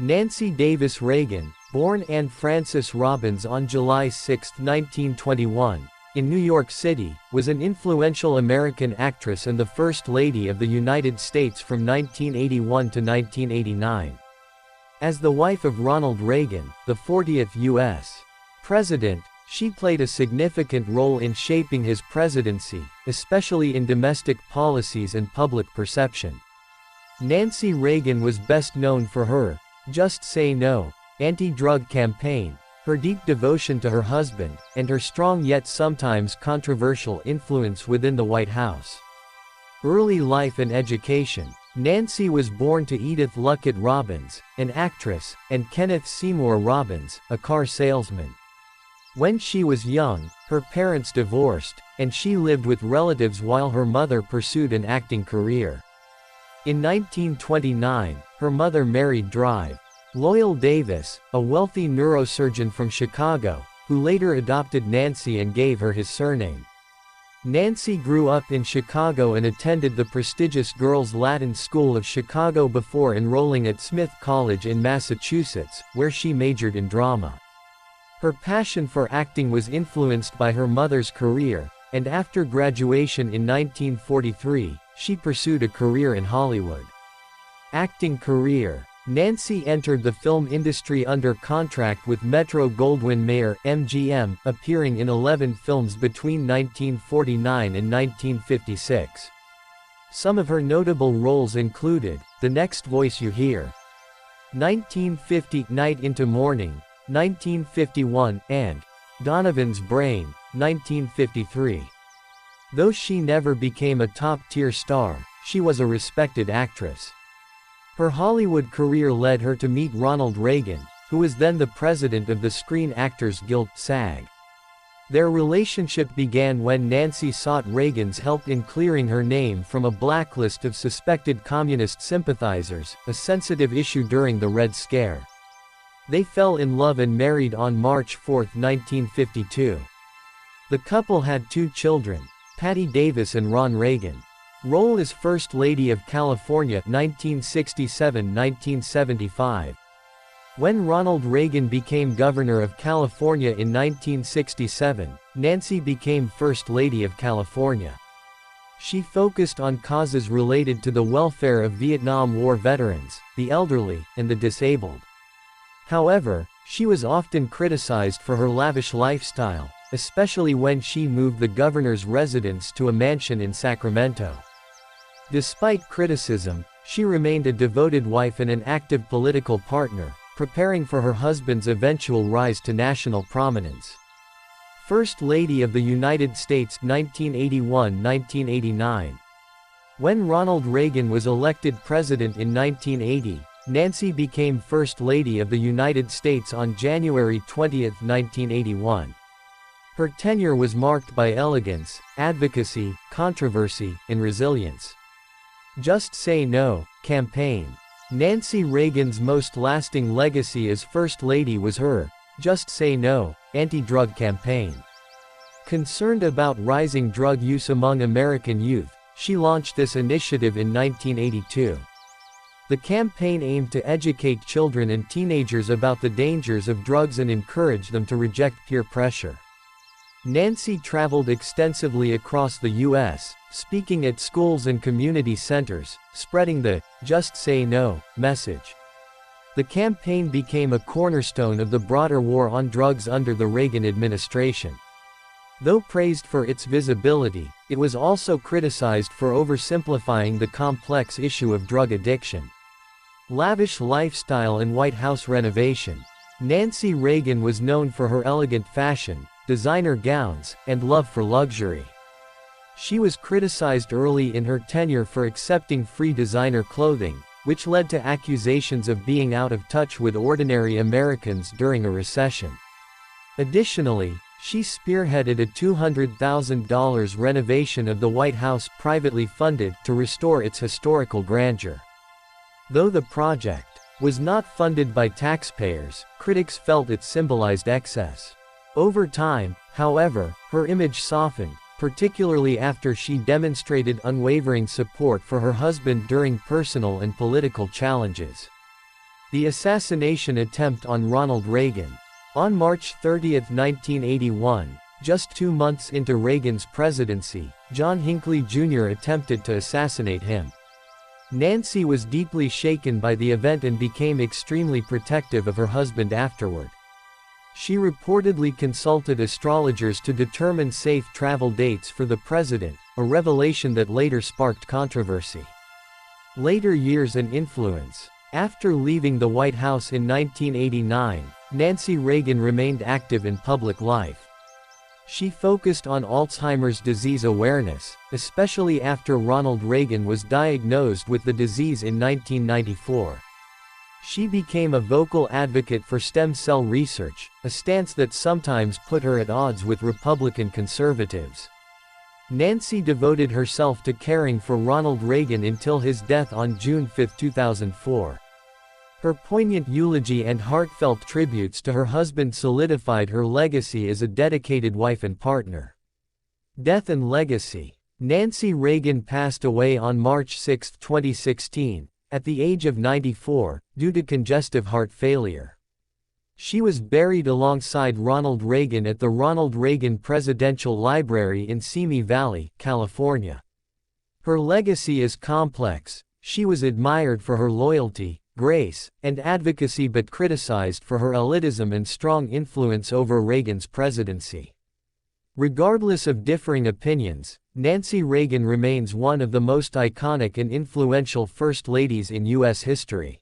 Nancy Davis Reagan, born Anne Frances Robbins on July 6, 1921, in New York City, was an influential American actress and the First Lady of the United States from 1981 to 1989. As the wife of Ronald Reagan, the 40th U.S. President, she played a significant role in shaping his presidency, especially in domestic policies and public perception. Nancy Reagan was best known for her "Just Say No" anti-drug campaign, her deep devotion to her husband, and her strong yet sometimes controversial influence within the White House. Early life and education. Nancy was born to Edith Luckett Robbins, an actress, and Kenneth Seymour Robbins, a car salesman. When she was young, her parents divorced, and she lived with relatives while her mother pursued an acting career. In 1929, her mother married Drive Loyal Davis, a wealthy neurosurgeon from Chicago, who later adopted Nancy and gave her his surname. Nancy grew up in Chicago and attended the prestigious Girls Latin School of Chicago before enrolling at Smith College in Massachusetts, where she majored in drama. Her passion for acting was influenced by her mother's career, and after graduation in 1943, she pursued a career in Hollywood. Acting career. Nancy entered the film industry under contract with Metro-Goldwyn-Mayer (MGM), appearing in 11 films between 1949 and 1956. Some of her notable roles included The Next Voice You Hear, 1950, Night into Morning, 1951, and Donovan's Brain, 1953. Though she never became a top-tier star, she was a respected actress. Her Hollywood career led her to meet Ronald Reagan, who was then the president of the Screen Actors Guild, SAG. Their relationship began when Nancy sought Reagan's help in clearing her name from a blacklist of suspected communist sympathizers, a sensitive issue during the Red Scare. They fell in love and married on March 4, 1952. The couple had 2 children, Patty Davis and Ron Reagan. Role as First Lady of California, 1967–1975. When Ronald Reagan became Governor of California in 1967, Nancy became First Lady of California. She focused on causes related to the welfare of Vietnam War veterans, the elderly, and the disabled. However, she was often criticized for her lavish lifestyle, especially when she moved the governor's residence to a mansion in Sacramento. Despite criticism, she remained a devoted wife and an active political partner, preparing for her husband's eventual rise to national prominence. First Lady of the United States, 1981–1989. When Ronald Reagan was elected president in 1980, Nancy became First Lady of the United States on January 20, 1981. Her tenure was marked by elegance, advocacy, controversy, and resilience. Just Say No campaign. Nancy Reagan's most lasting legacy as First Lady was her Just Say No anti-drug campaign. Concerned about rising drug use among American youth, she launched this initiative in 1982. The campaign aimed to educate children and teenagers about the dangers of drugs and encourage them to reject peer pressure. Nancy traveled extensively across the U.S., speaking at schools and community centers, spreading the "Just Say No" message. The campaign became a cornerstone of the broader war on drugs under the Reagan administration. Though praised for its visibility, it was also criticized for oversimplifying the complex issue of drug addiction. Lavish lifestyle and White House renovation. Nancy Reagan was known for her elegant fashion, designer gowns, and love for luxury. She was criticized early in her tenure for accepting free designer clothing, which led to accusations of being out of touch with ordinary Americans during a recession. Additionally, she spearheaded a $200,000 renovation of the White House, privately funded, to restore its historical grandeur. Though the project was not funded by taxpayers, critics felt it symbolized excess. Over time, however, her image softened, particularly after she demonstrated unwavering support for her husband during personal and political challenges. The assassination attempt on Ronald Reagan. On March 30, 1981, just 2 months into Reagan's presidency, John Hinckley Jr. attempted to assassinate him. Nancy was deeply shaken by the event and became extremely protective of her husband afterward. She reportedly consulted astrologers to determine safe travel dates for the president, a revelation that later sparked controversy. Later years and influence. After leaving the White House in 1989, Nancy Reagan remained active in public life. She focused on Alzheimer's disease awareness, especially after Ronald Reagan was diagnosed with the disease in 1994. She became a vocal advocate for stem cell research, a stance that sometimes put her at odds with Republican conservatives. Nancy devoted herself to caring for Ronald Reagan until his death on June 5, 2004. Her poignant eulogy and heartfelt tributes to her husband solidified her legacy as a dedicated wife and partner. Death and legacy. Nancy Reagan passed away on March 6, 2016, at the age of 94, due to congestive heart failure. She was buried alongside Ronald Reagan at the Ronald Reagan Presidential Library in Simi Valley, California. Her legacy is complex. She was admired for her loyalty, grace, and advocacy but criticized for her elitism and strong influence over Reagan's presidency. Regardless of differing opinions, Nancy Reagan remains one of the most iconic and influential first ladies in U.S. history.